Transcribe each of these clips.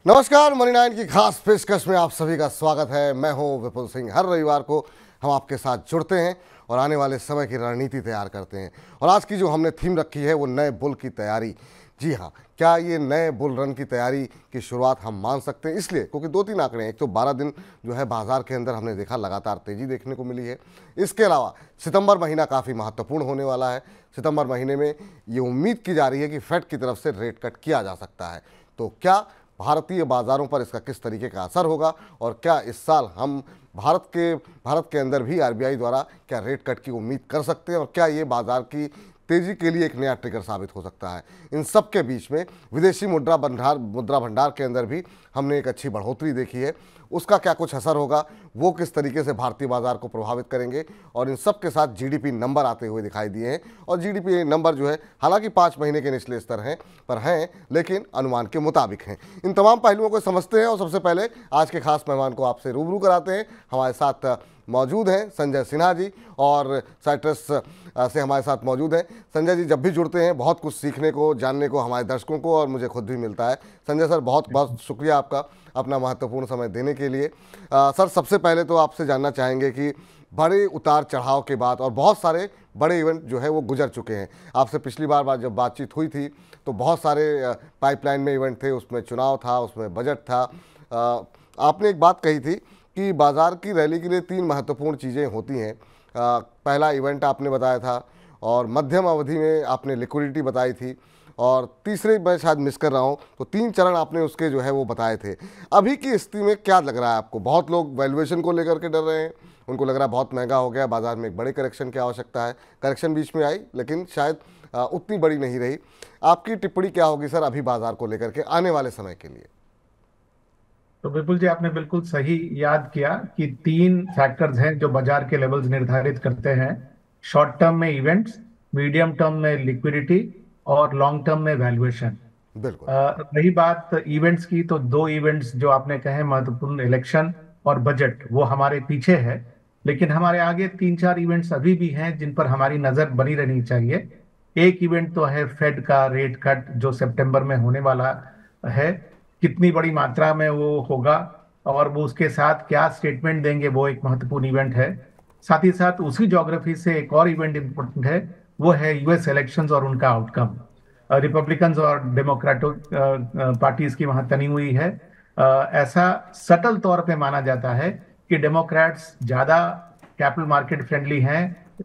नमस्कार, money nine की खास पेशकश में आप सभी का स्वागत है। मैं हूं विपुल सिंह। हर रविवार को हम आपके साथ जुड़ते हैं और आने वाले समय की रणनीति तैयार करते हैं। और आज की जो हमने थीम रखी है वो नए बुल की तैयारी। जी हाँ, क्या ये नए बुल रन की तैयारी की शुरुआत हम मान सकते हैं? इसलिए क्योंकि दो तीन आंकड़े हैं। एक तो 12 दिन जो है बाजार के अंदर हमने देखा लगातार तेजी देखने को मिली है। इसके अलावा सितंबर महीना काफ़ी महत्वपूर्ण होने वाला है। सितंबर महीने में ये उम्मीद की जा रही है कि फेड की तरफ से रेट कट किया जा सकता है। तो क्या भारतीय बाजारों पर इसका किस तरीके का असर होगा और क्या इस साल हम भारत के अंदर भी आरबीआई द्वारा क्या रेट कट की उम्मीद कर सकते हैं और क्या ये बाजार की तेजी के लिए एक नया ट्रिगर साबित हो सकता है? इन सब के बीच में विदेशी मुद्रा भंडार के अंदर भी हमने एक अच्छी बढ़ोतरी देखी है। उसका क्या कुछ असर होगा, वो किस तरीके से भारतीय बाजार को प्रभावित करेंगे? और इन सब के साथ जीडीपी नंबर आते हुए दिखाई दिए हैं और जीडीपी नंबर जो है हालांकि 5 महीने के निचले स्तर हैं पर हैं, लेकिन अनुमान के मुताबिक हैं। इन तमाम पहलुओं को समझते हैं और सबसे पहले आज के खास मेहमान को आपसे रूबरू कराते हैं। हमारे साथ मौजूद हैं संजय सिन्हा जी और साइट्रस से हमारे साथ मौजूद हैं। संजय जी जब भी जुड़ते हैं बहुत कुछ सीखने को, जानने को हमारे दर्शकों को और मुझे खुद भी मिलता है। संजय सर, बहुत बहुत शुक्रिया आपका अपना महत्वपूर्ण समय देने के लिए। सर, सबसे पहले तो आपसे जानना चाहेंगे कि बड़े उतार चढ़ाव के बाद और बहुत सारे बड़े इवेंट जो है वो गुजर चुके हैं। आपसे पिछली बार जब बातचीत हुई थी तो बहुत सारे पाइपलाइन में इवेंट थे, उसमें चुनाव था, उसमें बजट था। आपने एक बात कही थी कि बाजार की रैली के लिए 3 महत्वपूर्ण चीज़ें होती हैं। पहला इवेंट आपने बताया था और मध्यम अवधि में आपने लिक्विडिटी बताई थी और तीसरे मैं शायद मिस कर रहा हूँ, तो 3 चरण आपने उसके जो है वो बताए थे। अभी की स्थिति में क्या लग रहा है आपको? बहुत लोग वैल्यूएशन को लेकर के डर रहे हैं, उनको लग रहा है बहुत महंगा हो गया, बाजार में एक बड़े करेक्शन की आवश्यकता है। करेक्शन बीच में आई लेकिन शायद उतनी बड़ी नहीं रही। आपकी टिप्पणी क्या होगी सर अभी बाजार को लेकर के आने वाले समय के लिए? तो विपुल जी, आपने बिल्कुल सही याद किया कि 3 फैक्टर्स हैं जो बाजार के लेवल्स निर्धारित करते हैं। शॉर्ट टर्म में इवेंट्स, मीडियम टर्म में लिक्विडिटी और लॉन्ग टर्म में वैल्यूएशन। बिल्कुल। रही बात इवेंट्स की, तो 2 इवेंट्स जो आपने कहे महत्वपूर्ण, इलेक्शन और बजट, वो हमारे पीछे है। लेकिन हमारे आगे 3-4 इवेंट्स अभी भी हैं जिन पर हमारी नजर बनी रहनी चाहिए। एक इवेंट तो है फेड का रेट कट जो सितंबर में होने वाला है। कितनी बड़ी मात्रा में वो होगा और वो उसके साथ क्या स्टेटमेंट देंगे, वो एक महत्वपूर्ण इवेंट है। साथ ही साथ उसी ज्योग्राफी से एक और इवेंट इंपॉर्टेंट है, वो है यूएस इलेक्शंस और उनका आउटकम। रिपब्लिकन्स और डेमोक्रेटिक पार्टीज की वहां तनी हुई है। ऐसा सटल तौर पे माना जाता है कि डेमोक्रेट्स ज्यादा कैपिटल मार्केट फ्रेंडली हैं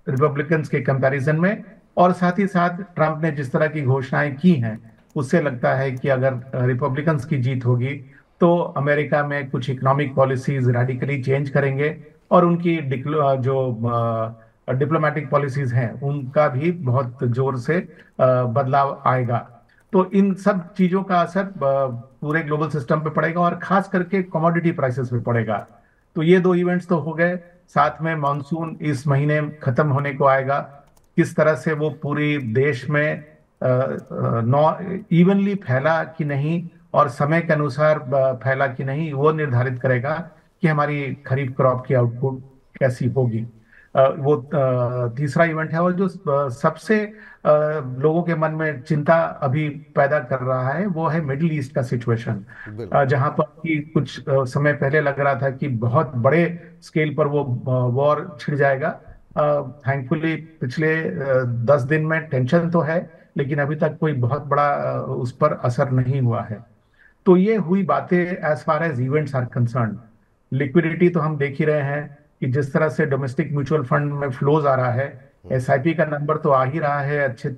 रिपब्लिकन्स के कंपैरिजन में। और साथ ही साथ ट्रंप ने जिस तरह की घोषणाएं की हैं, उससे लगता है कि अगर रिपब्लिकन्स की जीत होगी तो अमेरिका में कुछ इकोनॉमिक पॉलिसीज रेडिकली चेंज करेंगे और उनकी जो डिप्लोमेटिक पॉलिसीज हैं उनका भी बहुत जोर से बदलाव आएगा। तो इन सब चीजों का असर पूरे ग्लोबल सिस्टम पे पड़ेगा और खास करके कमोडिटी प्राइसेस पे पड़ेगा। तो ये 2 इवेंट्स तो हो गए। साथ में मानसून इस महीने खत्म होने को आएगा। किस तरह से वो पूरी देश में नॉ इवनली फैला कि नहीं और समय के अनुसार फैला कि नहीं, वो निर्धारित करेगा कि हमारी खरीफ क्रॉप की आउटपुट कैसी होगी। वो तीसरा इवेंट है और जो सबसे लोगों के मन में चिंता अभी पैदा कर रहा है वो है मिडिल ईस्ट का सिचुएशन। बिल्कुल। जहां पर कि कुछ समय पहले लग रहा था कि बहुत बड़े स्केल पर वो वॉर छिड़ जाएगा। थैंकफुली पिछले 10 दिन में टेंशन तो है, लेकिन अभी तक कोई बहुत बड़ा उस पर असर नहीं हुआ है। तो ये हुई बातें as far as events are concern. Liquidity तो हम देख ही रहे हैं कि जिस तरह से डोमेस्टिक म्यूचुअल फंड में फ्लोज आ रहा है, एसआईपी का नंबर तो आ ही रहा है अच्छे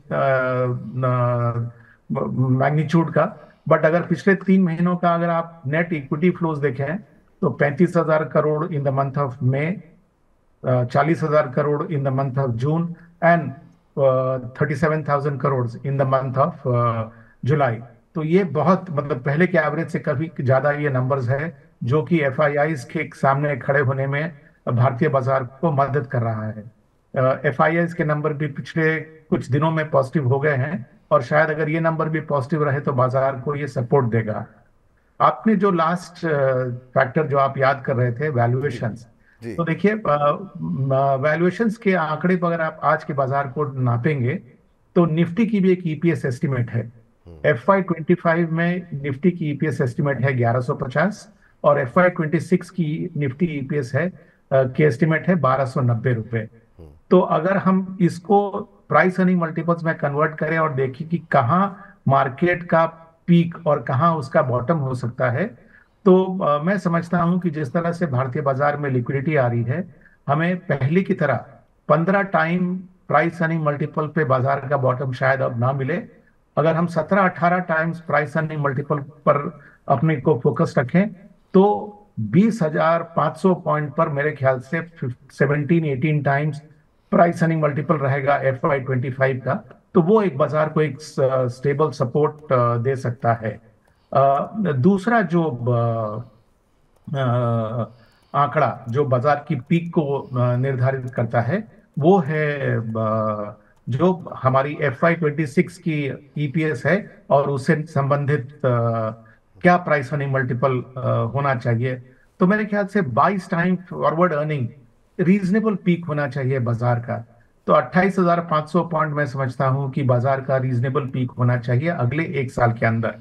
मैग्नीट्यूड का। बट अगर पिछले 3 महीनों का अगर आप नेट इक्विटी फ्लोज देखें तो 35,000 crore in the month of May, 40,000 crore in the month of June and 37,000 crore in the month of July. तो ये बहुत, मतलब पहले के एवरेज से काफी ज्यादा ये नंबर्स है, जो कि एफआईआईज के सामने खड़े होने में भारतीय बाजार को मदद कर रहा है। एफआईआईज के नंबर भी पिछले कुछ दिनों में पॉजिटिव हो गए हैं और शायद अगर ये नंबर भी पॉजिटिव रहे तो बाजार को ये सपोर्ट देगा। आपने जो लास्ट फैक्टर जो आप याद कर रहे थे, जी। वैल्यूएशंस, जी। तो देखिए वैल्यूएशंस के आंकड़े पर अगर आप आज के बाजार को नापेंगे तो निफ्टी की भी एक ईपीएस एस्टिमेट है FY 25 में निफ्टी की ईपीएस एस्टिमेट है 1150, और FY 26 की निफ्टी ईपीएस है की एस्टिमेट है 1290 रुपए। तो अगर हम इसको प्राइस अर्निंग मल्टीपल्स में कन्वर्ट करें और देखें कि कहाँ मार्केट का पीक और कहाँ उसका बॉटम हो सकता है, तो मैं समझता हूं कि जिस तरह से भारतीय बाजार में लिक्विडिटी आ रही है, हमें पहले की तरह 15 टाइम प्राइस अर्निंग मल्टीपल पे बाजार का बॉटम शायद अब ना मिले। अगर हम 17-18 टाइम्स प्राइस अर्निंग मल्टीपल पर अपने को फोकस रखें, तो 20,500 पॉइंट पर मेरे ख्याल से 17-18 टाइम्स प्राइस अर्निंग मल्टीपल रहेगा FY 25 का। तो वो एक बाजार को एक स्टेबल सपोर्ट दे सकता है। दूसरा जो आंकड़ा जो बाजार की पीक को निर्धारित करता है, वो है जो हमारी FY 26 की ईपीएस है, और उससे संबंधित क्या प्राइस अर्निंग मल्टीपल होना चाहिए। तो मेरे ख्याल से 22 time forward earning reasonable peak होना चाहिए बाजार का। तो 28,500 पॉइंट मैं समझता हूं कि बाजार का रीजनेबल पीक होना चाहिए अगले एक साल के अंदर।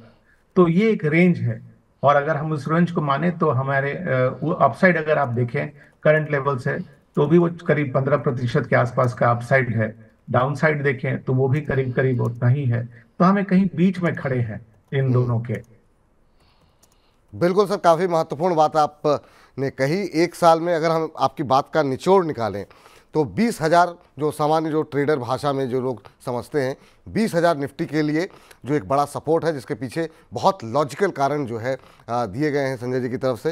तो ये एक रेंज है, और अगर हम उस रेंज को माने तो हमारे वो अपसाइड अगर आप देखें करंट लेवल से, तो भी वो करीब 15% के आसपास का अपसाइड है। डाउन साइड देखें तो वो भी करीब करीब उतना ही है। तो हमें कहीं बीच में खड़े हैं इन दोनों के। बिल्कुल सर, काफ़ी महत्वपूर्ण बात आपने कही। एक साल में अगर हम आपकी बात का निचोड़ निकालें तो 20,000 जो सामान्य जो ट्रेडर भाषा में जो लोग समझते हैं, 20,000 निफ्टी के लिए जो एक बड़ा सपोर्ट है, जिसके पीछे बहुत लॉजिकल कारण जो है दिए गए हैं संजय जी की तरफ से।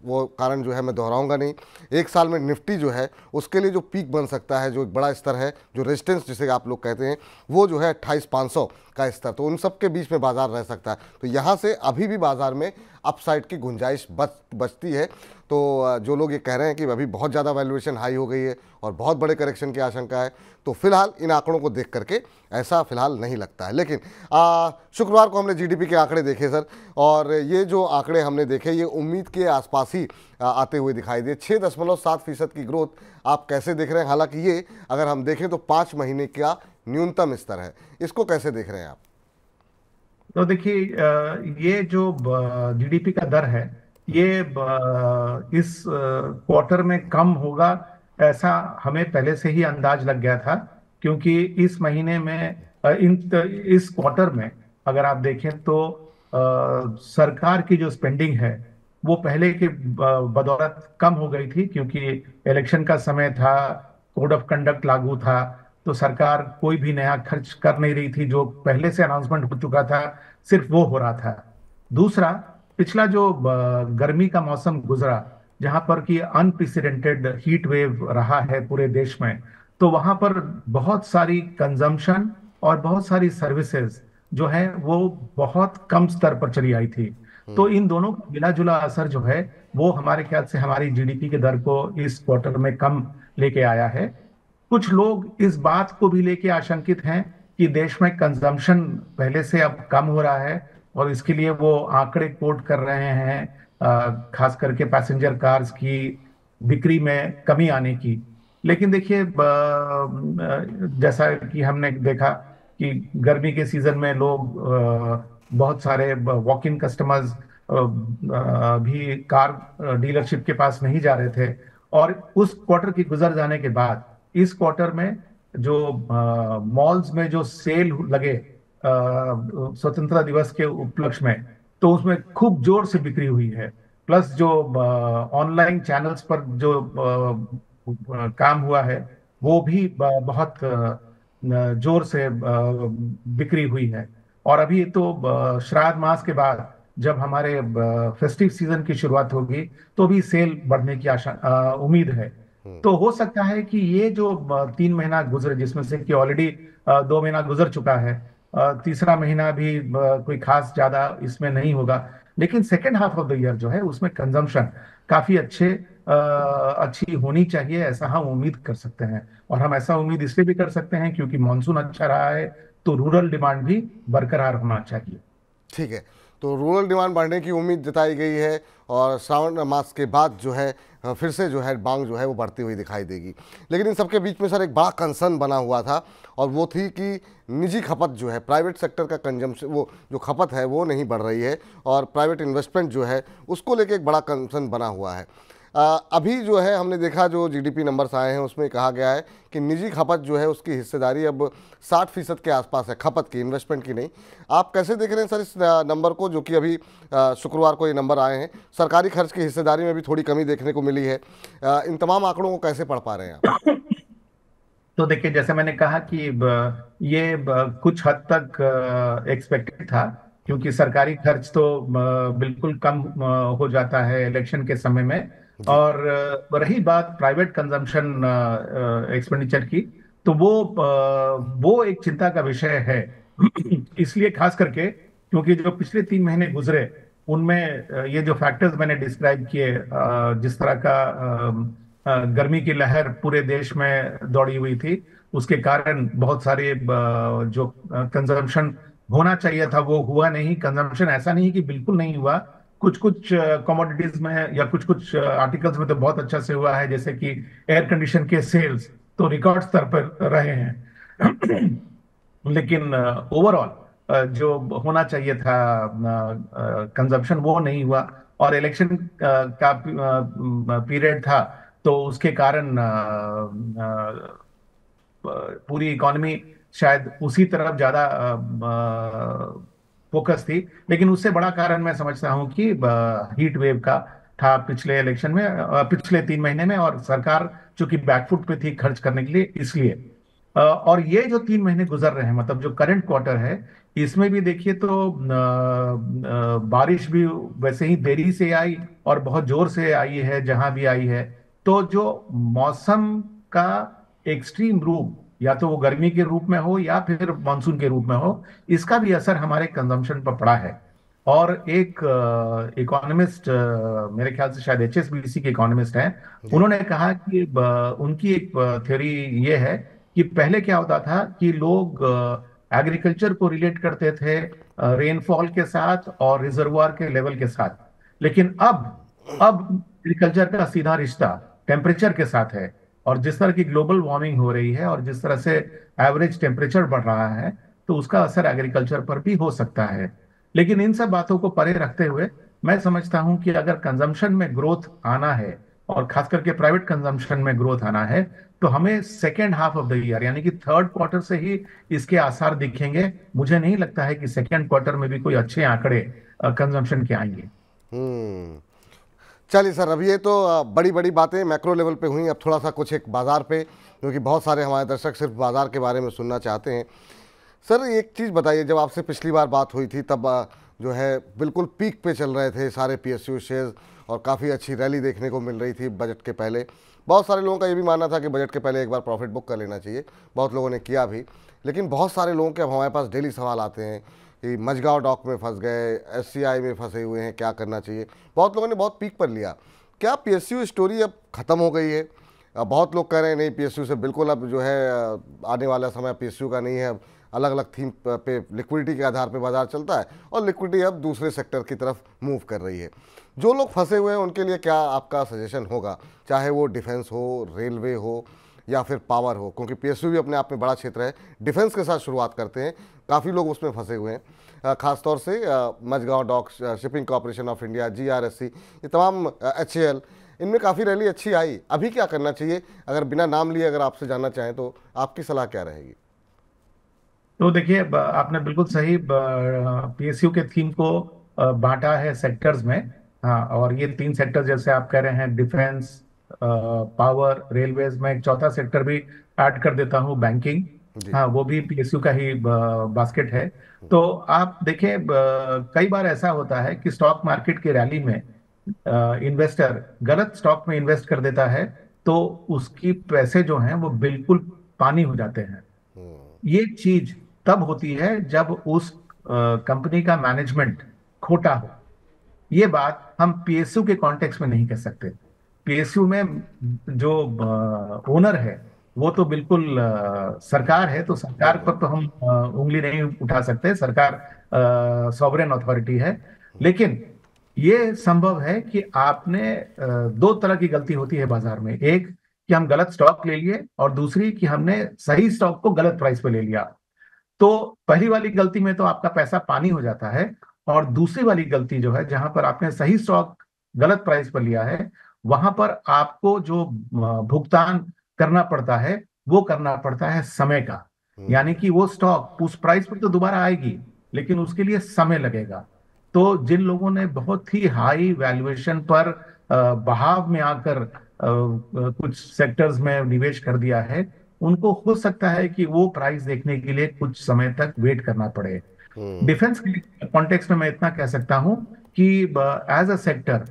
वो कारण जो है मैं दोहराऊंगा नहीं। एक साल में निफ्टी जो है उसके लिए जो पीक बन सकता है, जो एक बड़ा स्तर है, जो रेजिस्टेंस जिसे आप लोग कहते हैं, वो जो है 28,500 का स्तर, तो उन सब के बीच में बाजार रह सकता है। तो यहाँ से अभी भी बाजार में अपसाइड की गुंजाइश बचती है। तो जो लोग ये कह रहे हैं कि अभी बहुत ज़्यादा वैल्यूएशन हाई हो गई है और बहुत बड़े करेक्शन की आशंका है, तो फिलहाल इन आंकड़ों को देख करके ऐसा फिलहाल नहीं लगता है। लेकिन शुक्रवार को हमने जीडीपी के आंकड़े देखे सर, और ये जो आंकड़े हमने देखे ये उम्मीद के आसपास ही आते हुए दिखाई दिए। 6.7% की ग्रोथ आप कैसे देख रहे हैं? हालांकि ये अगर हम देखें तो 5 महीने का न्यूनतम स्तर है, इसको कैसे देख रहे हैं आप? तो देखिए, ये जो जीडीपी का दर है, ये इस क्वार्टर में कम होगा ऐसा हमें पहले से ही अंदाज लग गया था। क्योंकि इस महीने में इस क्वार्टर में अगर आप देखें तो सरकार की जो स्पेंडिंग है वो पहले के बदौलत कम हो गई थी, क्योंकि इलेक्शन का समय था, कोड ऑफ कंडक्ट लागू था, तो सरकार कोई भी नया खर्च कर नहीं रही थी। जो पहले से अनाउंसमेंट हो चुका था सिर्फ वो हो रहा था। दूसरा, पिछला जो गर्मी का मौसम गुजरा, जहां पर कि अनप्रेसिडेंटेड हीट वेव रहा है पूरे देश में, तो वहां पर बहुत सारी कंजम्पशन और बहुत सारी सर्विसेज जो है वो बहुत कम स्तर पर चली आई थी। तो इन दोनों का मिला जुला असर जो है वो हमारे ख्याल से हमारी जीडीपी के दर को इस क्वार्टर में कम लेके आया है। कुछ लोग इस बात को भी लेके आशंकित हैं कि देश में कंजम्पशन पहले से अब कम हो रहा है, और इसके लिए वो आंकड़े कोट कर रहे हैं, खास करके पैसेंजर कार्स की बिक्री में कमी आने की। लेकिन देखिए, जैसा कि हमने देखा कि गर्मी के सीजन में लोग बहुत सारे वॉक इन कस्टमर्स भी कार डीलरशिप के पास नहीं जा रहे थे। और उस क्वार्टर की गुजर जाने के बाद इस क्वार्टर में जो मॉल्स में जो सेल लगे स्वतंत्रता दिवस के उपलक्ष्य में, तो उसमें खूब जोर से बिक्री हुई है। प्लस जो ऑनलाइन चैनल्स पर जो काम हुआ है वो भी बहुत जोर से बिक्री हुई है। और अभी तो श्राद्ध मास के बाद जब हमारे फेस्टिव सीजन की शुरुआत होगी तो भी सेल बढ़ने की उम्मीद है। तो हो सकता है कि ये जो 3 महीना गुजरे, जिसमें से कि ऑलरेडी 2 महीना गुजर चुका है, तीसरा महीना भी कोई खास ज्यादा इसमें नहीं होगा, लेकिन second half of the year जो है उसमें कंजम्पशन काफी अच्छी होनी चाहिए, ऐसा हम उम्मीद कर सकते हैं। और हम ऐसा उम्मीद इसलिए भी कर सकते हैं क्योंकि मानसून अच्छा रहा है, तो रूरल डिमांड भी बरकरार होना चाहिए। ठीक है, तो रूरल डिमांड बढ़ने की उम्मीद जताई गई है और श्रावण मास के बाद जो है फिर से जो है मांग जो है वो बढ़ती हुई दिखाई देगी। लेकिन इन सबके बीच में सर एक बड़ा कंसर्न बना हुआ था और वो थी कि निजी खपत जो है, प्राइवेट सेक्टर का कंजम्पशन, वो जो खपत है वो नहीं बढ़ रही है और प्राइवेट इन्वेस्टमेंट जो है उसको लेके एक बड़ा कंसर्न बना हुआ है। अभी जो है हमने देखा जो जीडीपी नंबर्स आए हैं उसमें कहा गया है कि निजी खपत जो है उसकी हिस्सेदारी अब 60% के आसपास है, खपत की, इन्वेस्टमेंट की नहीं। आप कैसे देख रहे हैं सर इस नंबर को, जो कि अभी शुक्रवार को ये नंबर आए हैं? सरकारी खर्च की हिस्सेदारी में भी थोड़ी कमी देखने को मिली है। इन तमाम आंकड़ों को कैसे पढ़ पा रहे हैं आप? तो देखिए, जैसे मैंने कहा कि ये कुछ हद तक एक्सपेक्टेड था, क्योंकि सरकारी खर्च तो बिल्कुल कम हो जाता है इलेक्शन के समय में। जी। और रही बात प्राइवेट कंजम्पशन एक्सपेंडिचर की, तो वो एक चिंता का विषय है। इसलिए खास करके क्योंकि जो पिछले 3 महीने गुजरे उनमें ये जो फैक्टर्स मैंने डिस्क्राइब किए, जिस तरह का गर्मी की लहर पूरे देश में दौड़ी हुई थी, उसके कारण बहुत सारे जो कंजम्पशन होना चाहिए था वो हुआ नहीं। कंजम्पशन ऐसा नहीं कि बिल्कुल नहीं हुआ, कुछ कुछ कमोडिटीज में या कुछ कुछ आर्टिकल्स में तो बहुत अच्छा से हुआ है, जैसे कि एयर कंडीशन के सेल्स तो रिकॉर्ड स्तर पर रहे हैं। लेकिन ओवरऑल जो होना चाहिए था कंजम्पशन, वो नहीं हुआ। और इलेक्शन का पीरियड था, तो उसके कारण पूरी इकोनॉमी शायद उसी तरफ ज्यादा फोकस थी। लेकिन उससे बड़ा कारण मैं समझता हूं कि हीट वेव का था पिछले इलेक्शन में, पिछले 3 महीने में, और सरकार चूंकि बैकफुट पे थी खर्च करने के लिए, इसलिए। और ये जो 3 महीने गुजर रहे हैं, मतलब जो करंट क्वार्टर है, इसमें भी देखिए तो बारिश भी वैसे ही देरी से आई और बहुत जोर से आई है जहां भी आई है। तो जो मौसम का एक्सट्रीम रूप, या तो वो गर्मी के रूप में हो या फिर मानसून के रूप में हो, इसका भी असर हमारे कंजम्पशन पर पड़ा है। और एक इकोनॉमिस्ट, मेरे ख्याल से शायद एचएसबीसी के इकोनॉमिस्ट हैं, जी। उन्होंने कहा कि उनकी एक थ्योरी ये है कि पहले क्या होता था कि लोग एग्रीकल्चर को रिलेट करते थे रेनफॉल के साथ और रिजर्वायर के लेवल के साथ। लेकिन अब एग्रीकल्चर का सीधा रिश्ता टेम्परेचर के साथ है। और जिस तरह की ग्लोबल वार्मिंग हो रही है और जिस तरह से एवरेज टेम्परेचर बढ़ रहा है, तो उसका असर एग्रीकल्चर पर भी हो सकता है। लेकिन इन सब बातों को परे रखते हुए मैं समझता हूं कि अगर कंजम्पशन में ग्रोथ आना है, और खास करके प्राइवेट कंजम्पशन में ग्रोथ आना है, तो हमें second half of the year यानी कि थर्ड क्वार्टर से ही इसके आसार दिखेंगे। मुझे नहीं लगता है कि सेकेंड क्वार्टर में भी कोई अच्छे आंकड़े कंजम्पशन के आएंगे। हम्म। चलिए सर, अब ये तो बड़ी बड़ी बातें मैक्रो लेवल पे हुई। अब थोड़ा सा कुछ एक बाज़ार पे, क्योंकि बहुत सारे हमारे दर्शक सिर्फ बाज़ार के बारे में सुनना चाहते हैं। सर एक चीज़ बताइए, जब आपसे पिछली बार बात हुई थी तब जो है बिल्कुल पीक पे चल रहे थे सारे पीएसयू शेयर्स और काफ़ी अच्छी रैली देखने को मिल रही थी बजट के पहले। बहुत सारे लोगों का ये भी मानना था कि बजट के पहले एक बार प्रॉफिट बुक कर लेना चाहिए, बहुत लोगों ने किया भी। लेकिन बहुत सारे लोगों के अब हमारे पास डेली सवाल आते हैं कि मझगांव डॉक में फंस गए, एससीआई में फंसे हुए हैं, क्या करना चाहिए। बहुत लोगों ने बहुत पीक पर लिया। क्या पीएसयू स्टोरी अब ख़त्म हो गई है? बहुत लोग कह रहे हैं नहीं, पीएसयू से बिल्कुल अब जो है आने वाला समय पीएसयू का नहीं है। अब अलग अलग थीम पे लिक्विडिटी के आधार पे बाजार चलता है और लिक्विडिटी अब दूसरे सेक्टर की तरफ मूव कर रही है। जो लोग फंसे हुए हैं उनके लिए क्या आपका सजेशन होगा, चाहे वो डिफेंस हो, रेलवे हो या फिर पावर हो? क्योंकि पीएसयू भी अपने आप में बड़ा क्षेत्र है। डिफेंस के साथ शुरुआत करते हैं, काफ़ी लोग उसमें फंसे हुए हैं, ख़ासतौर से Mazagon dock, shipping corporation of India, GRSC, ये तमाम, एचएएल, इनमें काफ़ी रैली अच्छी आई। अभी क्या करना चाहिए? अगर बिना नाम लिए अगर आपसे जानना चाहें तो आपकी सलाह क्या रहेगी? तो देखिए, आपने बिल्कुल सही पीएसयू के थीम को बांटा है सेक्टर्स में। हाँ, और ये 3 सेक्टर जैसे आप कह रहे हैं, डिफेंस, पावर, रेलवेज में एक चौथा सेक्टर भी ऐड कर देता हूँ, बैंकिंग। जी। हाँ, वो भी पीएसयू का ही बास्केट है। तो आप देखिए, कई बार ऐसा होता है कि स्टॉक मार्केट की रैली में इन्वेस्टर गलत स्टॉक में इन्वेस्ट कर देता है, तो उसकी पैसे जो हैं वो बिल्कुल पानी हो जाते हैं। ये चीज तब होती है जब उस कंपनी का मैनेजमेंट खोटा हो। ये बात हम पीएसयू के कॉन्टेक्स्ट में नहीं कह सकते। पीएसयू में जो ओनर है वो तो बिल्कुल सरकार है, तो सरकार बिल्कुल। पर तो हम उंगली नहीं उठा सकते। सरकार सॉवरेन अथॉरिटी है। लेकिन ये संभव है कि आपने दो तरह की गलती होती है बाजार में, एक कि हम गलत स्टॉक ले लिए और दूसरी कि हमने सही स्टॉक को गलत प्राइस पे ले लिया। तो पहली वाली गलती में तो आपका पैसा पानी हो जाता है, और दूसरी वाली गलती जो है, जहां पर आपने सही स्टॉक गलत प्राइस पर लिया है, वहां पर आपको जो भुगतान करना पड़ता है वो करना पड़ता है समय का। यानी कि वो स्टॉक उस प्राइस पर तो दोबारा आएगी, लेकिन उसके लिए समय लगेगा। तो जिन लोगों ने बहुत ही हाई वैल्यूएशन पर बहाव में आकर कुछ सेक्टर्स में निवेश कर दिया है, उनको हो सकता है कि वो प्राइस देखने के लिए कुछ समय तक वेट करना पड़े। डिफेंस के कॉन्टेक्स्ट में मैं इतना कह सकता हूं कि एज अ सेक्टर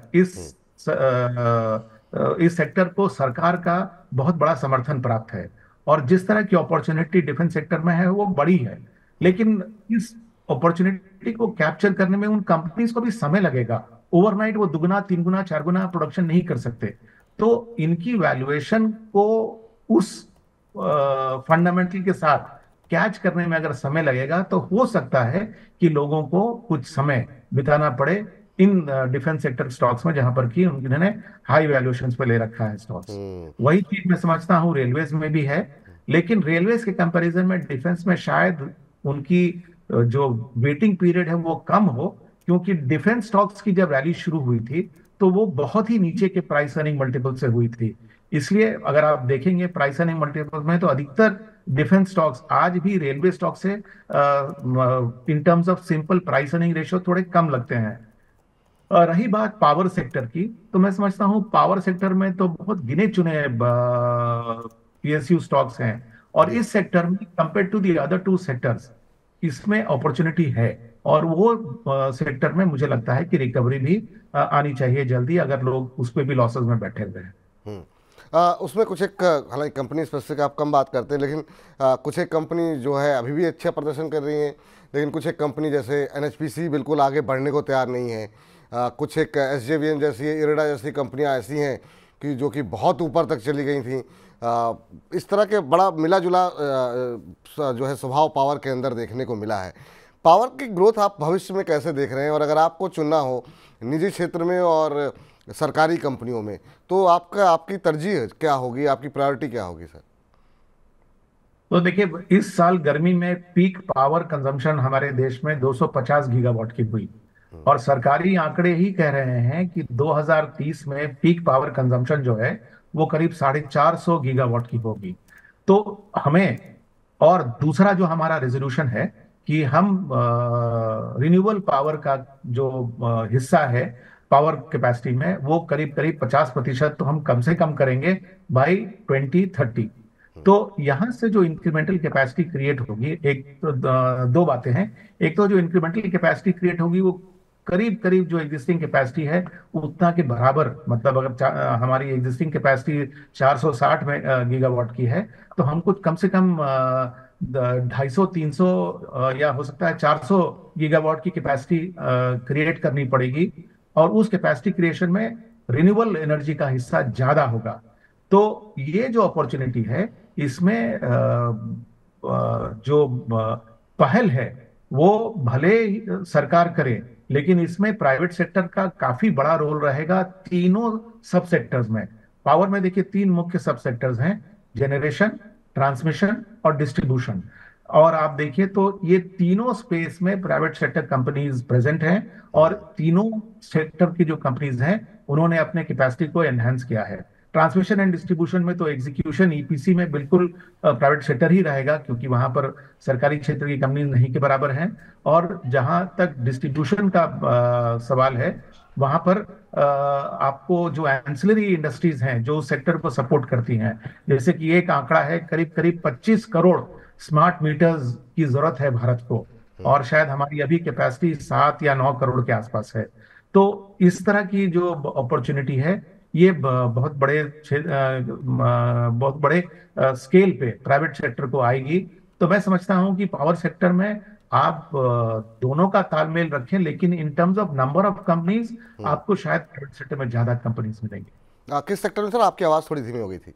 इस सेक्टर को सरकार का बहुत बड़ा समर्थन प्राप्त है, और जिस तरह की अपॉर्चुनिटी डिफेंस सेक्टर में है वो बड़ी है। लेकिन इस अपॉर्चुनिटी को कैप्चर करने में उन कंपनीज को भी समय लगेगा। ओवरनाइट वो दुगना तीन गुना चार गुना प्रोडक्शन नहीं कर सकते। तो इनकी वैल्यूएशन को उस फंडामेंटल के साथ कैच करने में अगर समय लगेगा, तो हो सकता है कि लोगों को कुछ समय बिताना पड़े इन डिफेंस सेक्टर स्टॉक्स में, जहां पर कि उन्होंने हाई वैल्यूएशंस पे ले रखा है स्टॉक्स। वही चीज मैं समझता हूँ रेलवेज में भी है। लेकिन रेलवेज के कंपैरिजन में डिफेंस में शायद उनकी जो वेटिंग पीरियड है वो कम हो, क्योंकि डिफेंस स्टॉक्स की जब रैली शुरू हुई थी तो वो बहुत ही नीचे के प्राइस अर्निंग मल्टीपल से हुई थी। इसलिए अगर आप देखेंगे प्राइस अर्निंग मल्टीपल में, तो अधिकतर डिफेंस स्टॉक्स आज भी रेलवे स्टॉक से इन terms of simple price earning ratio थोड़े कम लगते हैं। रही बात पावर सेक्टर की, तो मैं समझता हूँ पावर सेक्टर में तो बहुत गिने चुने पीएसयू स्टॉक्स हैं, और इस सेक्टर में compare to the other two sectors इसमें अपॉर्चुनिटी है। और वो सेक्टर में मुझे लगता है कि रिकवरी भी आनी चाहिए जल्दी, अगर लोग उस पर भी लॉसेस में बैठे हुए हैं। उसमें कुछ एक, हालांकि कंपनी स्पेसिफिक आप कम बात करते हैं, लेकिन कुछ एक कंपनी जो है अभी भी अच्छा प्रदर्शन कर रही है, लेकिन कुछ एक कंपनी जैसे एनएचपीसी बिल्कुल आगे बढ़ने को तैयार नहीं है। कुछ एक एसजेवीएन जैसी, इरेडा जैसी कंपनियां ऐसी हैं कि जो कि बहुत ऊपर तक चली गई थी। इस तरह के बड़ा मिला जुला जो है स्वभाव पावर के अंदर देखने को मिला है। पावर की ग्रोथ आप भविष्य में कैसे देख रहे हैं, और अगर आपको चुनना हो निजी क्षेत्र में और सरकारी कंपनियों में, तो आपकी तरजीह क्या होगी, आपकी प्रायोरिटी क्या होगी सर? तो देखिए, इस साल गर्मी में पीक पावर कंजम्पशन हमारे देश में 250 गीगावाट की हुई, और सरकारी आंकड़े ही कह रहे हैं कि 2030 में पीक पावर कंजम्पशन जो है वो करीब 450 गीगावाट की होगी। तो हमें, और दूसरा जो हमारा रेजोल्यूशन है कि हम रिन्यूएबल पावर का जो हिस्सा है पावर कैपेसिटी में, वो करीब करीब 50% तो हम कम से कम करेंगे बाई 2030। तो यहां से जो इंक्रीमेंटल कैपेसिटी क्रिएट होगी, एक तो दो बातें हैं। एक तो जो इंक्रीमेंटल कैपेसिटी क्रिएट होगी वो करीब करीब जो एग्जिस्टिंग कैपेसिटी है उतना के बराबर, मतलब अगर हमारी एग्जिस्टिंग कैपेसिटी 460 में गीगावाट की है, तो हमको कम से कम 250 300 या हो सकता है 400 गीगावाट की कैपेसिटी क्रिएट करनी पड़ेगी। और उस कैपेसिटी क्रिएशन में रिन्यूएबल एनर्जी का हिस्सा ज्यादा होगा। तो ये जो अपॉर्चुनिटी है, इसमें जो पहल है वो भले ही सरकार करे, लेकिन इसमें प्राइवेट सेक्टर का काफी बड़ा रोल रहेगा तीनों सब सेक्टर्स में। पावर में देखिए तीन मुख्य सब सेक्टर्स हैं: जनरेशन, ट्रांसमिशन और डिस्ट्रीब्यूशन। और आप देखिए तो ये तीनों स्पेस में प्राइवेट सेक्टर कंपनीज प्रेजेंट हैं, और तीनों सेक्टर की जो कंपनीज हैं उन्होंने अपने कैपेसिटी को एनहांस किया है। ट्रांसमिशन एंड डिस्ट्रीब्यूशन में तो एग्जीक्यूशन ईपीसी में बिल्कुल प्राइवेट सेक्टर ही रहेगा, क्योंकि वहां पर सरकारी क्षेत्र की कंपनी नहीं के बराबर हैं। और जहां तक डिस्ट्रीब्यूशन का सवाल है, वहां पर आपको जो एंसिलरी इंडस्ट्रीज हैं जो सेक्टर को सपोर्ट करती हैं, जैसे कि एक आंकड़ा है करीब करीब 25 करोड़ स्मार्ट मीटर्स की जरूरत है भारत को, और शायद हमारी अभी कैपेसिटी 7 या 9 करोड़ के आसपास है। तो इस तरह की जो अपॉर्चुनिटी है, ये बहुत बड़े स्केल पे प्राइवेट सेक्टर को आएगी। तो मैं समझता हूं कि पावर सेक्टर में आप दोनों का तालमेल रखें, लेकिन इन terms of number of companies आपको शायद प्राइवेट सेक्टर में ज्यादा कंपनीज मिलेंगी। किस सेक्टर में सर? आपकी आवाज़ थोड़ी धीमी हो गई थी।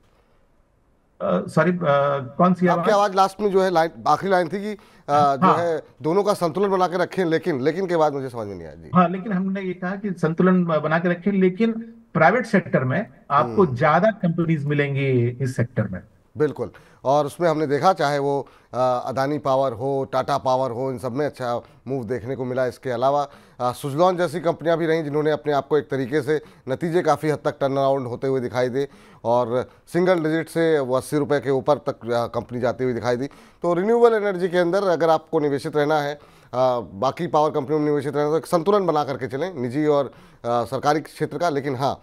सॉरी, कौन सी आपकी आवाज? आवाज लास्ट में जो है लाइन, आखिरी लाइन थी कि जो है हाँ दोनों का संतुलन बना के रखें, लेकिन लेकिन के बाद मुझे समझ में नहीं आया जी। हाँ, लेकिन हमने ये कहा कि संतुलन बना के रखें, लेकिन प्राइवेट सेक्टर में आपको हम्म। ज्यादा कंपनीज मिलेंगी इस सेक्टर में। बिल्कुल। और उसमें हमने देखा, चाहे वो अदानी पावर हो, टाटा पावर हो, इन सब में अच्छा मूव देखने को मिला। इसके अलावा सुजलॉन जैसी कंपनियां भी रहीं जिन्होंने अपने आप को एक तरीके से नतीजे काफ़ी हद तक टर्न अराउंड होते हुए दिखाई दे, और सिंगल डिजिट से वो 80 रुपये के ऊपर तक कंपनी जाती हुई दिखाई दी। तो रिन्यूएबल एनर्जी के अंदर अगर आपको निवेशित रहना है, बाकी पावर कंपनियों में निवेशित रहना, तो एक संतुलन बना करके चलें, निजी और सरकारी क्षेत्र का। लेकिन हाँ,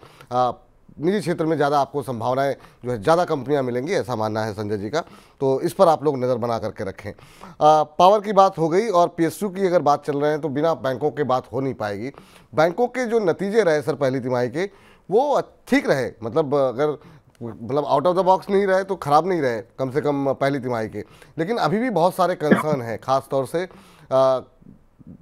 निजी क्षेत्र में ज़्यादा आपको संभावनाएं जो है ज़्यादा कंपनियां मिलेंगी, ऐसा मानना है संजय जी का। तो इस पर आप लोग नज़र बना करके रखें। पावर की बात हो गई, और पीएसयू की अगर बात चल रहे हैं तो बिना बैंकों के बात हो नहीं पाएगी। बैंकों के जो नतीजे रहे सर पहली तिमाही के, वो ठीक रहे, मतलब अगर मतलब आउट ऑफ द बॉक्स नहीं रहे तो ख़राब नहीं रहे, कम से कम पहली तिमाही के। लेकिन अभी भी बहुत सारे कंसर्न हैं, ख़ास तौर से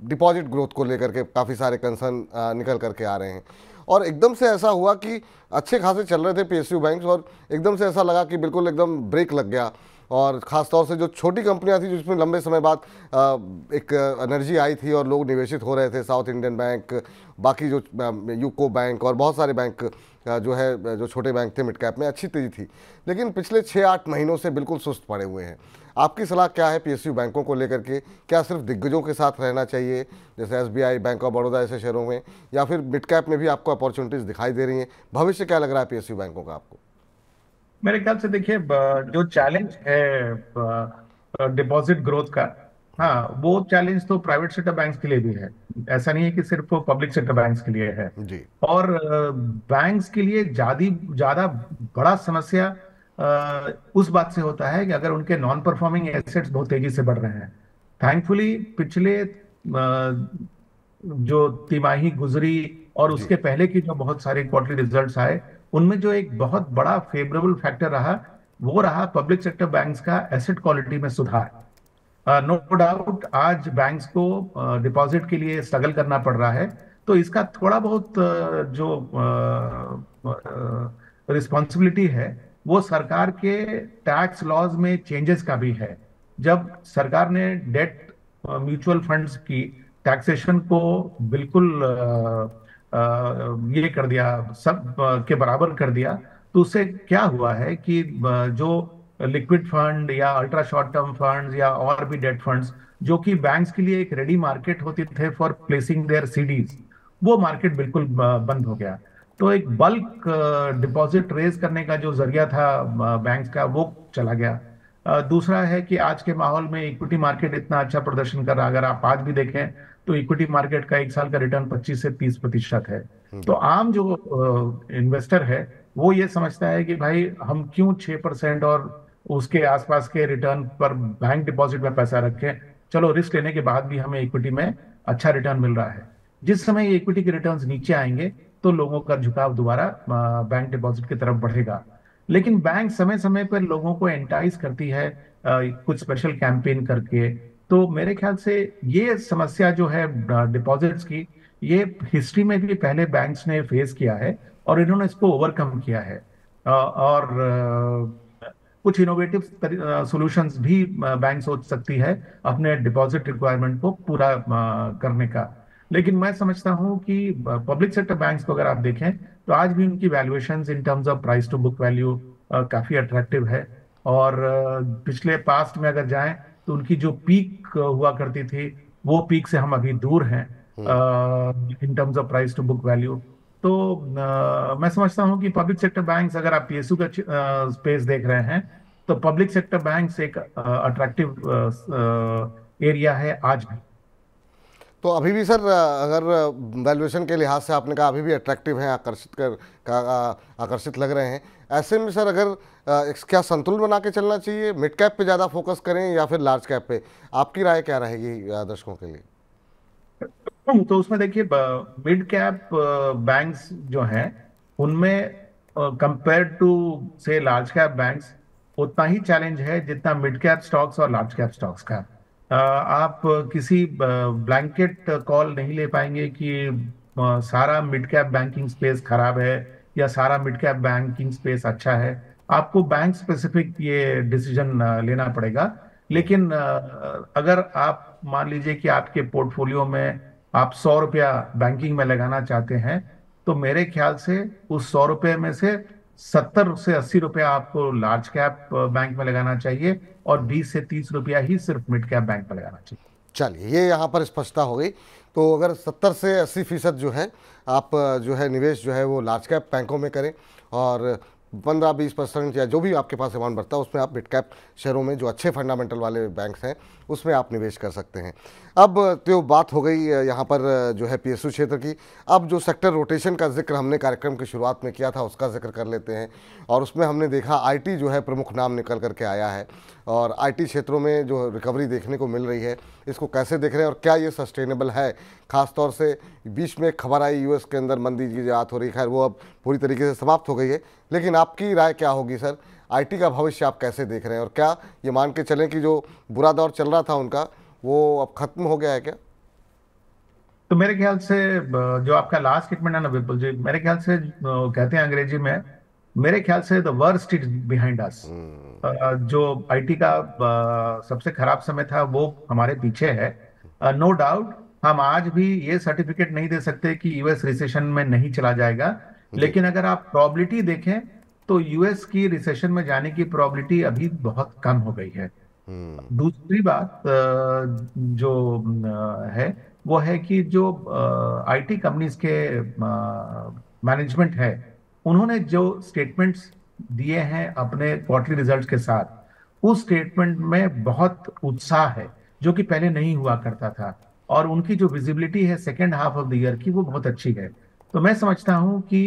डिपॉजिट ग्रोथ को लेकर के काफ़ी सारे कंसर्न निकल करके आ रहे हैं। और एकदम से ऐसा हुआ कि अच्छे खासे चल रहे थे पीएसयू बैंक्स, और एकदम से ऐसा लगा कि बिल्कुल एकदम ब्रेक लग गया। और ख़ास तौर से जो छोटी कंपनियां थी जिसमें लंबे समय बाद एक एनर्जी आई थी और लोग निवेशित हो रहे थे, साउथ इंडियन बैंक, बाकी जो यूको बैंक और बहुत सारे बैंक जो है, जो छोटे बैंक थे मिड कैप में, अच्छी तेजी थी। लेकिन पिछले 6-8 महीनों से बिल्कुल सुस्त पड़े हुए हैं। आपकी सलाह क्या है पीएसयू बैंकों को लेकर के? क्या सिर्फ दिग्गजों के साथ रहना चाहिए जैसे एसबीआई, बैंक ऑफ बड़ौदा ऐसे शहरों में, या फिर मिड कैप में भी आपको अपॉर्चुनिटीज दिखाई दे रही हैं? भविष्य क्या लग रहा है पीएसयू बैंकों का आपको? मेरे ख्याल से देखिए, जो चैलेंज है डिपॉजिट ग्रोथ का, हाँ, वो चैलेंज तो प्राइवेट सेक्टर बैंक्स के लिए भी है। ऐसा नहीं है कि सिर्फ पब्लिक सेक्टर बैंक्स के लिए है। जी। और बैंक्स के लिए ज्यादा ज्यादा बड़ा समस्या उस बात से होता है कि अगर उनके नॉन परफॉर्मिंग एसेट्स बहुत तेजी से बढ़ रहे हैं। थैंकफुली पिछले जो तिमाही गुजरी और जी। उसके पहले की जो बहुत सारे क्वार्टरली रिजल्ट्स आए, उनमें जो एक बहुत बड़ा फेवरेबल फैक्टर रहा, वो रहा पब्लिक सेक्टर बैंक्स का एसेट क्वालिटी में सुधार। नो डाउट आज बैंक्स को डिपॉजिट के लिए स्ट्रगल करना पड़ रहा है। तो इसका थोड़ा बहुत जो रिस्पॉन्सिबिलिटी है, वो सरकार के टैक्स लॉज में चेंजेस का भी है। जब सरकार ने डेट म्यूचुअल फंड्स की टैक्सेशन को बिल्कुल ये कर दिया, सब के बराबर कर दिया, तो उससे क्या हुआ है कि जो लिक्विड फंड या अल्ट्रा शॉर्ट टर्म फंड्स या और भी डेट फंड्स, जो कि बैंक्स के लिए एक रेडी मार्केट होते थे फॉर प्लेसिंग देयर सीडीज, वो मार्केट बिल्कुल बंद हो गया। तो एक बल्क डिपॉजिट रेज करने का जो जरिया था बैंक्स का, वो चला गया। दूसरा है कि आज के माहौल में इक्विटी मार्केट इतना अच्छा प्रदर्शन कर रहा है, अगर आप आज भी देखें तो इक्विटी मार्केट का एक साल का रिटर्न 25 से 30% है। तो जी। आम जो इन्वेस्टर है, वो ये समझता है कि भाई हम क्यों 6% और उसके आसपास के रिटर्न पर बैंक डिपॉजिट में पैसा रखें। चलो, रिस्क लेने के बाद भी हमें इक्विटी में अच्छा रिटर्न मिल रहा है। जिस समय ये इक्विटी के रिटर्न्स नीचे आएंगे, तो लोगों का झुकाव दोबारा बैंक डिपॉजिट की तरफ बढ़ेगा। लेकिन बैंक समय समय पर लोगों को एंटाइज करती है कुछ स्पेशल कैंपेन करके। तो मेरे ख्याल से ये समस्या जो है डिपॉजिट्स की, ये हिस्ट्री में भी पहले बैंक्स ने फेस किया है और इन्होंने इसको ओवरकम किया है। और कुछ इनोवेटिव सॉल्यूशंस भी बैंक सोच सकती है अपने डिपॉजिट रिक्वायरमेंट को पूरा करने का। लेकिन मैं समझता हूं कि पब्लिक सेक्टर बैंक्स को अगर आप देखें, तो आज भी उनकी valuations in terms of price to book value काफी अट्रैक्टिव है। और पिछले पास्ट में अगर जाएं, तो उनकी जो पीक हुआ करती थी, वो पीक से हम अभी दूर हैं in terms of price to book value. तो मैं समझता हूं कि पब्लिक सेक्टर बैंक्स, अगर आप पीएसयू का स्पेस देख रहे हैं, तो पब्लिक सेक्टर बैंक्स एक अट्रैक्टिव एरिया है आज भी। तो अभी भी सर, अगर वैल्यूएशन के लिहाज से आपने कहा अभी भी अट्रैक्टिव हैं, आकर्षित लग रहे हैं, ऐसे में सर अगर क्या संतुलन बना के चलना चाहिए? मिड कैप पे ज़्यादा फोकस करें या फिर लार्ज कैप पे? आपकी राय क्या रहेगी दर्शकों के लिए? तो उसमें देखिए, मिड कैप बैंक्स जो हैं, उनमें कंपेयर टू से लार्ज कैप बैंक्स, उतना ही चैलेंज है जितना मिड कैप स्टॉक्स और लार्ज कैप स्टॉक्स का। आप किसी ब्लैंकेट कॉल नहीं ले पाएंगे कि सारा मिड कैप बैंकिंग स्पेस खराब है या सारा मिड कैप बैंकिंग स्पेस अच्छा है। आपको बैंक स्पेसिफिक ये डिसीजन लेना पड़ेगा। लेकिन अगर आप मान लीजिए कि आपके पोर्टफोलियो में आप 100 रुपया बैंकिंग में लगाना चाहते हैं, तो मेरे ख्याल से उस 100 रुपये में से 70 से 80 रुपया आपको लार्ज कैप बैंक में लगाना चाहिए और 20 से 30 रुपया ही सिर्फ मिड कैप बैंक में लगाना चाहिए। चलिए, ये यहाँ पर स्पष्टता हो गई। तो अगर 70 से 80% जो है आप जो है निवेश जो है वो लार्ज कैप बैंकों में करें, और 15-20% या जो भी आपके पास अमाउंट बढ़ता है उसमें आप मिड कैप शेयरों में जो अच्छे फंडामेंटल वाले बैंक्स हैं उसमें आप निवेश कर सकते हैं। अब तो बात हो गई यहाँ पर जो है पीएसयू क्षेत्र की। अब जो सेक्टर रोटेशन का जिक्र हमने कार्यक्रम की शुरुआत में किया था उसका जिक्र कर लेते हैं। और उसमें हमने देखा आईटी जो है प्रमुख नाम निकल करके आया है, और आईटी क्षेत्रों में जो रिकवरी देखने को मिल रही है इसको कैसे देख रहे हैं, और क्या ये सस्टेनेबल है? खास तौर से बीच में खबर आई यूएस के अंदर मंदी की बात हो रही, खैर वो अब पूरी तरीके से समाप्त हो गई है, लेकिन आपकी राय क्या होगी सर? आईटी का भविष्य आप कैसे देख रहे हैं, और क्या ये मान के चलें कि जो बुरा दौर चल रहा था उनका वो अब खत्म हो गया है क्या? तो मेरे ख्याल से जो आपका लास्ट स्टेटमेंट है ना विपुल जी, मेरे ख्याल से कहते हैं अंग्रेजी में, मेरे ख्याल से the worst is behind us. जो आईटी का सबसे खराब समय था वो हमारे पीछे है। नो डाउट हम आज भी ये सर्टिफिकेट नहीं दे सकते कि यूएस रिसेशन में नहीं चला जाएगा, जी। लेकिन अगर आप प्रोबेबिलिटी देखें तो यूएस की रिसेशन में जाने की प्रोबेबिलिटी अभी बहुत कम हो गई है। दूसरी बात जो है वो है कि जो आईटी कंपनीज के मैनेजमेंट है, उन्होंने जो स्टेटमेंट्स दिए हैं अपने क्वार्टरली रिजल्ट्स के साथ, उस स्टेटमेंट में बहुत उत्साह है जो कि पहले नहीं हुआ करता था, और उनकी जो विजिबिलिटी है second half of the year की वो बहुत अच्छी है। तो मैं समझता हूं कि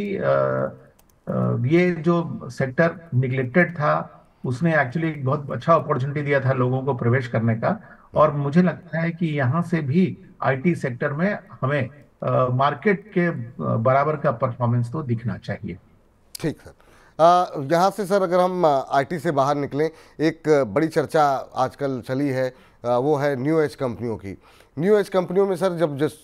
ये जो सेक्टर निगलेक्टेड था उसने एक्चुअली बहुत अच्छा अपॉर्चुनिटी दिया था लोगों को प्रवेश करने का, और मुझे लगता है कि यहाँ से भी आईटी सेक्टर में हमें मार्केट के बराबर का परफॉर्मेंस तो दिखना चाहिए। ठीक सर। यहाँ से सर अगर हम आईटी से बाहर निकलें, एक बड़ी चर्चा आजकल चली है, वो है न्यू एज कंपनियों की। न्यू एज कंपनियों में सर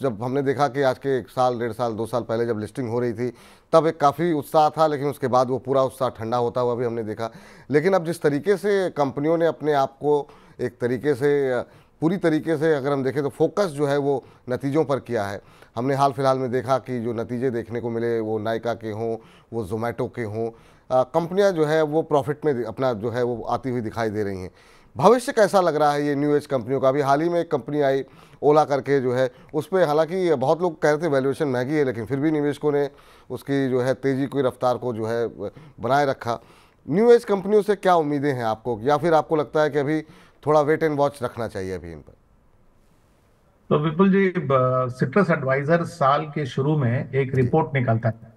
जब हमने देखा कि आज के 1 साल 1.5 साल 2 साल पहले जब लिस्टिंग हो रही थी तब एक काफ़ी उत्साह था, लेकिन उसके बाद वो पूरा उत्साह ठंडा होता हुआ भी हमने देखा। लेकिन अब जिस तरीके से कंपनियों ने अपने आप को एक तरीके से पूरी तरीके से अगर हम देखें तो फोकस जो है वो नतीजों पर किया है। हमने हाल फिलहाल में देखा कि जो नतीजे देखने को मिले वो नायका के हों, वो जोमेटो के हों, कंपनियां जो है वो प्रॉफिट में अपना जो है वो आती हुई दिखाई दे रही हैं। भविष्य कैसा लग रहा है ये न्यू एज कंपनियों का? अभी हाल ही में एक कंपनी आई ओला करके जो है, उस पर हालांकि बहुत लोग कह रहे थे वैल्यूएशन महंगी है, लेकिन फिर भी निवेशकों ने उसकी जो है तेज़ी की रफ्तार को जो है बनाए रखा। न्यू एज कंपनियों से क्या उम्मीदें हैं आपको, या फिर आपको लगता है कि अभी थोड़ा वेट एंड वॉच रखना चाहिए अभी इन पर? तो विपुल जी, सिट्रस एडवाइजर साल के शुरू में एक जी रिपोर्ट निकलता है।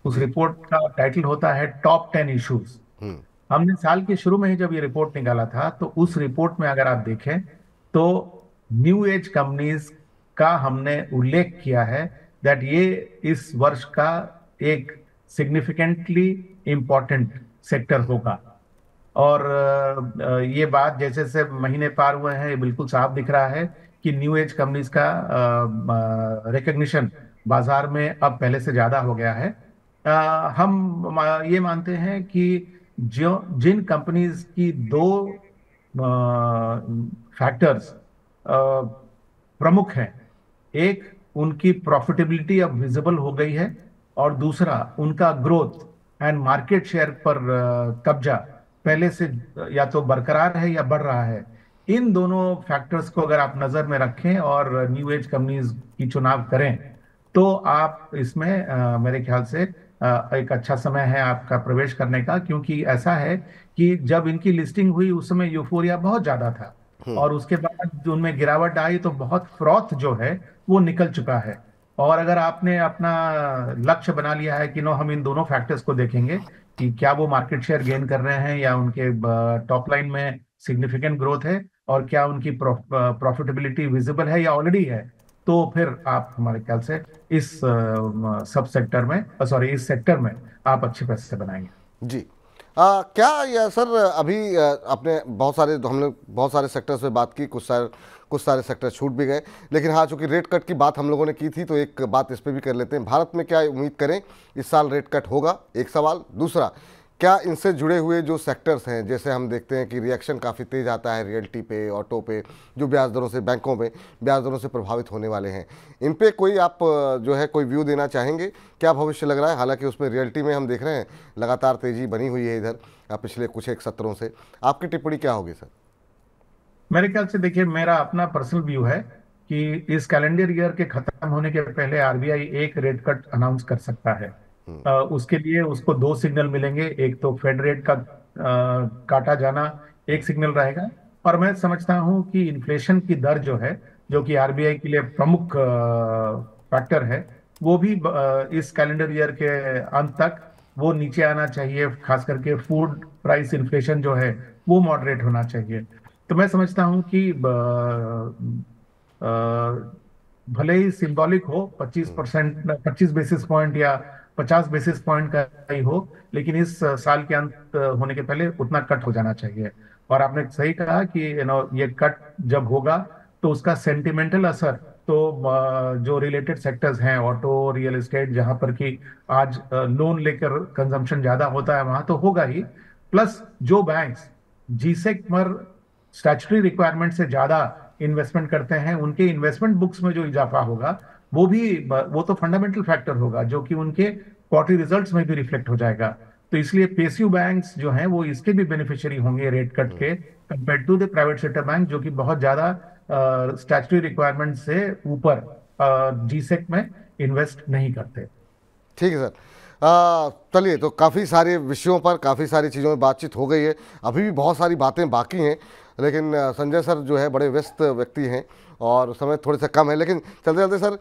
उस जी। रिपोर्ट का टाइटल होता है टॉप 10 इश्यूज। हम्म। हमने साल के शुरू में ही जब ये रिपोर्ट निकाला था तो उस रिपोर्ट में अगर आप देखें तो न्यू एज कंपनीज का हमने उल्लेख किया है दैट ये इस वर्ष का एक सिग्निफिकेंटली इंपॉर्टेंट सेक्टर होगा। और ये बात जैसे जैसे महीने पार हुए हैं ये बिल्कुल साफ दिख रहा है कि न्यू एज कंपनीज का रिकग्निशन बाजार में अब पहले से ज्यादा हो गया है। हम ये मानते हैं कि जो जिन कंपनीज की दो फैक्टर्स प्रमुख हैं, एक उनकी प्रॉफिटेबिलिटी अब विजिबल हो गई है, और दूसरा उनका ग्रोथ एंड मार्केट शेयर पर कब्जा पहले से या तो बरकरार है या बढ़ रहा है। इन दोनों फैक्टर्स को अगर आप नजर में रखें और न्यू एज कंपनीज की चुनाव करें तो आप इसमें मेरे ख्याल से एक अच्छा समय है आपका प्रवेश करने का, क्योंकि ऐसा है कि जब इनकी लिस्टिंग हुई उस समय यूफोरिया बहुत ज्यादा था, और उसके बाद जो उनमें गिरावट आई तो बहुत फ्रॉथ जो है वो निकल चुका है। और अगर आपने अपना लक्ष्य बना लिया है कि नो हम इन दोनों फैक्टर्स को देखेंगे कि क्या वो मार्केट शेयर गेन कर रहे हैं या उनके टॉप लाइन में सिग्निफिकेंट ग्रोथ है, और क्या उनकी प्रॉफिटेबिलिटी विजिबल है या ऑलरेडी है, तो फिर आप हमारे ख्याल से इस सब सेक्टर में इस सेक्टर में आप अच्छे पैसे बनाएंगे। जी। क्या या सर अभी आपने बहुत सारे हमने बहुत सारे सेक्टर्स पे बात की, कुछ सारे सेक्टर छूट भी गए, लेकिन हाँ चूंकि रेट कट की बात हम लोगों ने की थी तो एक बात इस पे भी कर लेते हैं। भारत में क्या उम्मीद करें, इस साल रेट कट होगा? एक सवाल। दूसरा, क्या इनसे जुड़े हुए जो सेक्टर्स हैं, जैसे हम देखते हैं कि रिएक्शन काफ़ी तेज़ आता है रियल्टी पे, ऑटो पे, जो ब्याज दरों से, बैंकों में ब्याज दरों से प्रभावित होने वाले हैं, इन पे कोई आप जो है कोई व्यू देना चाहेंगे? क्या भविष्य लग रहा है? हालांकि उसमें रियल्टी में हम देख रहे हैं लगातार तेज़ी बनी हुई है इधर पिछले कुछ एक सत्रों से। आपकी टिप्पणी क्या होगी सर? मेरे ख्याल से देखिए, मेरा अपना पर्सनल व्यू है कि इस कैलेंडर ईयर के खत्म होने के पहले आरबीआई एक रेट कट अनाउंस कर सकता है। उसके लिए उसको दो सिग्नल मिलेंगे। एक तो फेड रेट का काटा जाना एक सिग्नल रहेगा, और मैं समझता हूं कि इन्फ्लेशन की दर जो है, जो कि आरबीआई के लिए प्रमुख फैक्टर है, वो भी इस कैलेंडर ईयर के अंत तक वो नीचे आना चाहिए। खास करके फूड प्राइस इन्फ्लेशन जो है वो मॉडरेट होना चाहिए। तो मैं समझता हूं कि भले ही सिंबॉलिक हो, 25%, 25 बेसिस पॉइंट या 50 बेसिस पॉइंट का ही हो, लेकिन इस साल के अंत होने के पहले उतना कट हो जाना चाहिए। और आपने सही कहा कि ये कट जब होगा तो उसका सेंटिमेंटल असर तो जो रिलेटेड सेक्टर्स हैं, ऑटो, रियल एस्टेट, जहां पर कि आज लोन लेकर कंजम्पशन ज्यादा होता है, वहां तो होगा ही। प्लस जो बैंक्स जीसेक पर स्टैट्यूटरी रिक्वायरमेंट से ज्यादा इन्वेस्टमेंट करते हैं, उनके इन्वेस्टमेंट बुक्स में जो इजाफा होगा वो तो फंडामेंटल फैक्टर होगा, जो कि उनके क्वार्टरली रिजल्ट्स में भी रिफ्लेक्ट हो जाएगा। तो इसलिए पीएसयू बैंक्स जो हैं वो इसके भी बेनिफिशियरी होंगे रेट कट के, compare to the private sector bank, जो कि बहुत ज्यादा स्टैट्यूटरी रिक्वायरमेंट से ऊपर जीसेक में इन्वेस्ट नहीं करते। ठीक है सर। चलिए, तो काफ़ी सारे विषयों पर, काफ़ी सारी चीज़ों में बातचीत हो गई है, अभी भी बहुत सारी बातें बाकी हैं, लेकिन संजय सर जो है बड़े व्यस्त व्यक्ति हैं और समय थोड़े सा कम है। लेकिन चलते चलते सर,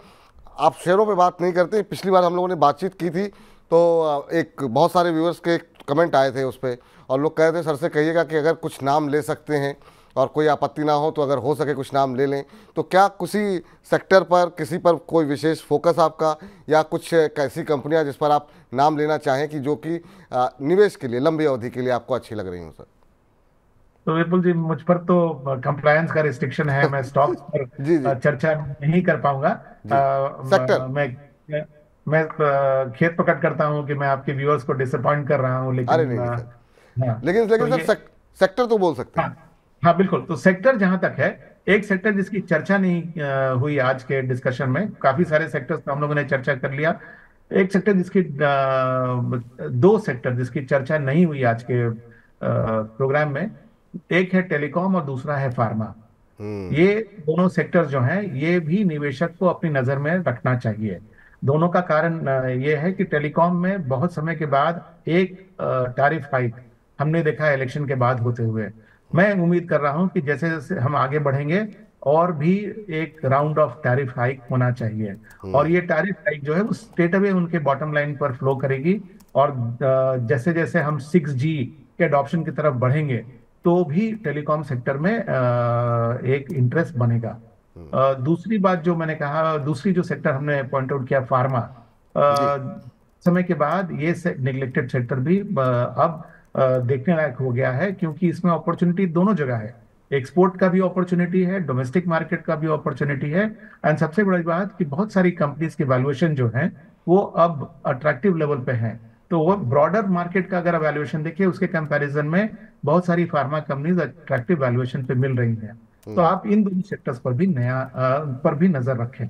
आप शेयरों पे बात नहीं करते। पिछली बार हम लोगों ने बातचीत की थी तो एक बहुत सारे व्यूअर्स के कमेंट आए थे उस पर, और लोग कह रहे थे सर से कहिएगा कि अगर कुछ नाम ले सकते हैं और कोई आपत्ति ना हो तो अगर हो सके कुछ नाम ले लें। तो क्या किसी सेक्टर पर, किसी पर कोई विशेष फोकस आपका, या कुछ ऐसी कंपनियां जिस पर आप नाम लेना चाहें कि जो कि निवेश के लिए लंबी अवधि के लिए आपको अच्छी लग रही हो सर? तो विपुल जी, मुझ पर तो कंप्लायंस का रिस्ट्रिक्शन है, मैं स्टॉक्स पर जी जी चर्चा नहीं कर पाऊंगा। जी। सेक्टर। मैं खेद प्रकट करता हूं कि मैं आपके व्यूअर्स को डिसअपॉइंट कर रहा हूं, अरे लेकिन नहीं नहीं सर, हाँ। लेकिन तो लेकिन ये, सर सेक्टर तो बोल सकते हाँ, हैं। हाँ बिल्कुल। तो सेक्टर जहां तक है, एक सेक्टर जिसकी चर्चा नहीं हुई आज के डिस्कशन में, काफी सारे सेक्टर्स तो हम लोगों ने चर्चा कर लिया। एक सेक्टर जिसकी दो सेक्टर जिसकी चर्चा नहीं हुई आज के प्रोग्राम में, एक है टेलीकॉम और दूसरा है फार्मा। हम्म। ये दोनों सेक्टर जो हैं, ये भी निवेशक को अपनी नजर में रखना चाहिए। दोनों का कारण ये है कि टेलीकॉम में बहुत समय के बाद एक टैरिफ हाइक हमने देखा है इलेक्शन के बाद होते हुए। मैं उम्मीद कर रहा हूं कि जैसे जैसे हम आगे बढ़ेंगे और भी एक राउंड ऑफ टैरिफ हाइक होना चाहिए, और ये टैरिफ हाइक जो है वो स्ट्रेट अवे उनके बॉटम लाइन पर फ्लो करेगी। और जैसे जैसे हम 6G के अडॉप्शन की तरफ बढ़ेंगे, तो भी टेलीकॉम सेक्टर में एक इंटरेस्ट बनेगा। दूसरी बात जो मैंने कहा, दूसरी जो सेक्टर हमने पॉइंट आउट किया, फार्मा, जी समय के बाद ये निगलेक्टेड सेक्टर भी अब देखने लायक हो गया है, क्योंकि इसमें अपॉर्चुनिटी दोनों जगह है। एक्सपोर्ट का भी अपॉर्चुनिटी है, डोमेस्टिक मार्केट का भी अपॉर्चुनिटी है। एंड सबसे बड़ी बात कि बहुत सारी कंपनीज की वैल्यूएशन जो है वो अब अट्रैक्टिव लेवल पे है। तो वो ब्रॉडर मार्केट का अगर वैल्यूएशन देखिए, उसके कंपैरिजन में बहुत सारी फार्मा कंपनीज अट्रैक्टिव वैल्यूएशन पे मिल रही हैं। तो आप इन दोनों सेक्टर्स पर भी नजर रखें।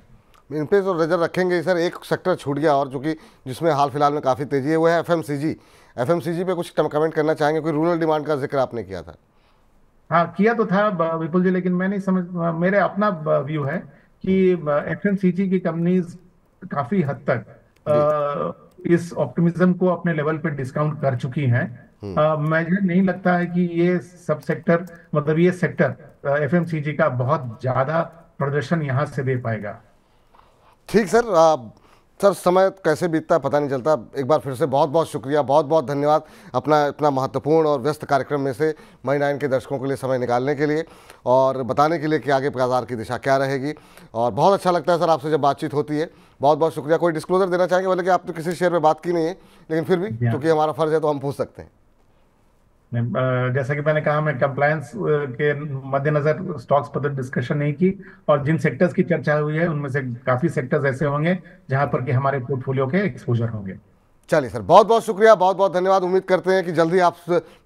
इन पे तो नज़र रखेंगे ही सर। एक सेक्टर छूट गया और, जो कि जिसमें हाल फिलहाल में काफ़ी तेज़ी है, वो है एफएमसीजी। एफएमसीजी पे कुछ कमेंट करना चाहेंगे? कोई रूरल डिमांड का जिक्र आपने किया था। हाँ, किया तो था विपुल जी, लेकिन मैं नहीं समझ, मेरे अपना व्यू है कि एफएमसीजी की कंपनीज काफी हद तक जी। इस ऑप्टिमिज्म को अपने लेवल पे डिस्काउंट कर चुकी हैं। मुझे नहीं लगता है कि ये सब सेक्टर, मतलब ये सेक्टर एफएमसीजी का बहुत ज्यादा प्रदर्शन यहाँ से दे पाएगा। ठीक सर। सर, समय कैसे बीतता है पता नहीं चलता। एक बार फिर से बहुत बहुत शुक्रिया, बहुत बहुत धन्यवाद अपना इतना महत्वपूर्ण और व्यस्त कार्यक्रम में से मनी 9 के दर्शकों के लिए समय निकालने के लिए और बताने के लिए कि आगे बाजार की दिशा क्या रहेगी। और बहुत अच्छा लगता है सर आपसे जब बातचीत होती है। बहुत बहुत शुक्रिया। कोई डिस्क्लोजर देना चाहेंगे? बोले कि आप तो किसी शेयर में बात की नहीं है, लेकिन फिर भी क्योंकि हमारा फर्ज है तो हम पूछ सकते हैं। जैसा कि मैंने कहा, मैं कंप्लायंस के मद्देनजर स्टॉक्स पर डिस्कशन नहीं की, और जिन सेक्टर्स की चर्चा हुई है उनमें से काफी सेक्टर्स ऐसे होंगे जहां पर कि हमारे पोर्टफोलियो के एक्सपोजर होंगे। चलिए सर, बहुत बहुत शुक्रिया, बहुत बहुत धन्यवाद। उम्मीद करते हैं कि जल्दी आप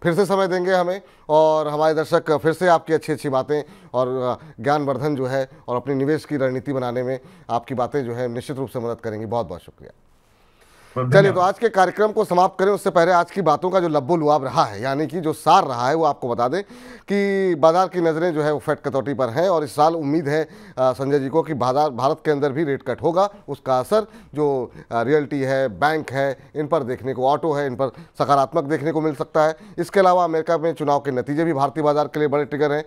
फिर से समय देंगे हमें, और हमारे दर्शक फिर से आपकी अच्छी अच्छी बातें और ज्ञानवर्धन जो है और अपनी निवेश की रणनीति बनाने में आपकी बातें जो है निश्चित रूप से मदद करेंगी। बहुत बहुत शुक्रिया। चलिए, तो आज के कार्यक्रम को समाप्त करें उससे पहले आज की बातों का जो लब्बो लुआब रहा है, यानी कि जो सार रहा है, वो आपको बता दें कि बाजार की नज़रें जो है वो फेड कटौती पर हैं, और इस साल उम्मीद है संजय जी को कि भारत के अंदर भी रेट कट होगा। उसका असर जो रियल्टी है, बैंक है, इन पर देखने को, ऑटो है, इन पर सकारात्मक देखने को मिल सकता है। इसके अलावा अमेरिका में चुनाव के नतीजे भी भारतीय बाजार के लिए बड़े ट्रिगर हैं।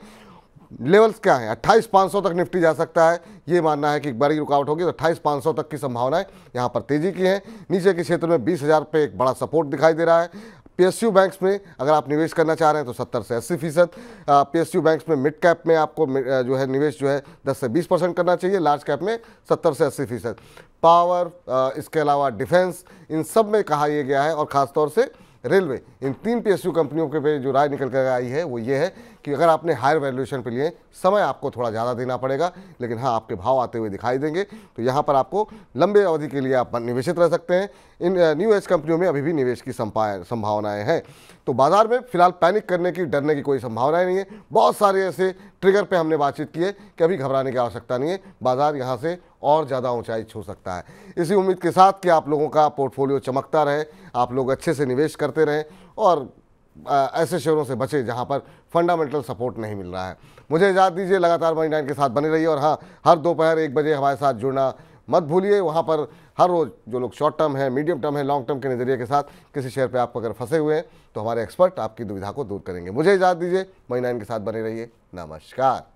लेवल्स क्या हैं? 28,500 तक निफ्टी जा सकता है, ये मानना है कि बड़ी रुकावट होगी, तो 28,500 तक की संभावनाएं यहाँ पर तेजी की हैं। नीचे के क्षेत्र में 20,000 पे एक बड़ा सपोर्ट दिखाई दे रहा है। पीएसयू बैंक्स में अगर आप निवेश करना चाह रहे हैं तो 70 से 80%। पीएसयू बैंक्स में मिड कैप में आपको जो है निवेश जो है 10 से 20% करना चाहिए, लार्ज कैप में 70 से 80%। पावर, इसके अलावा डिफेंस, इन सब में कहा यह गया है, और ख़ासतौर से रेलवे, इन 3 पीएसयू कंपनियों के पे जो राय निकल कर आई है वो ये है कि अगर आपने हायर वैल्यूएशन पे लिए, समय आपको थोड़ा ज़्यादा देना पड़ेगा, लेकिन हाँ, आपके भाव आते हुए दिखाई देंगे। तो यहाँ पर आपको लंबे अवधि के लिए आप निवेशित रह सकते हैं। इन न्यू एज कंपनियों में अभी भी निवेश की संभावनाएं हैं। तो बाजार में फिलहाल पैनिक करने की, डरने की कोई संभावना नहीं है। बहुत सारे ऐसे ट्रिगर पे हमने बातचीत की है कि अभी घबराने की आवश्यकता नहीं है। बाजार यहाँ से और ज़्यादा ऊंचाई छू सकता है। इसी उम्मीद के साथ कि आप लोगों का पोर्टफोलियो चमकता रहे, आप लोग अच्छे से निवेश करते रहें, और ऐसे शेयरों से बचे जहां पर फंडामेंटल सपोर्ट नहीं मिल रहा है। मुझे इजाज़त दीजिए, लगातार मनी 9 के साथ बने रहिए, और हाँ, हर दोपहर 1 बजे हमारे साथ जुड़ना मत भूलिए। वहाँ पर हर रोज़ जो लोग शॉर्ट टर्म है, मीडियम टर्म है, लॉन्ग टर्म के नज़रिए के साथ किसी शेयर पे आप अगर फंसे हुए हैं तो हमारे एक्सपर्ट आपकी दुविधा को दूर करेंगे। मुझे इजाज़त दीजिए, मनी 9 के साथ बने रहिए। नमस्कार।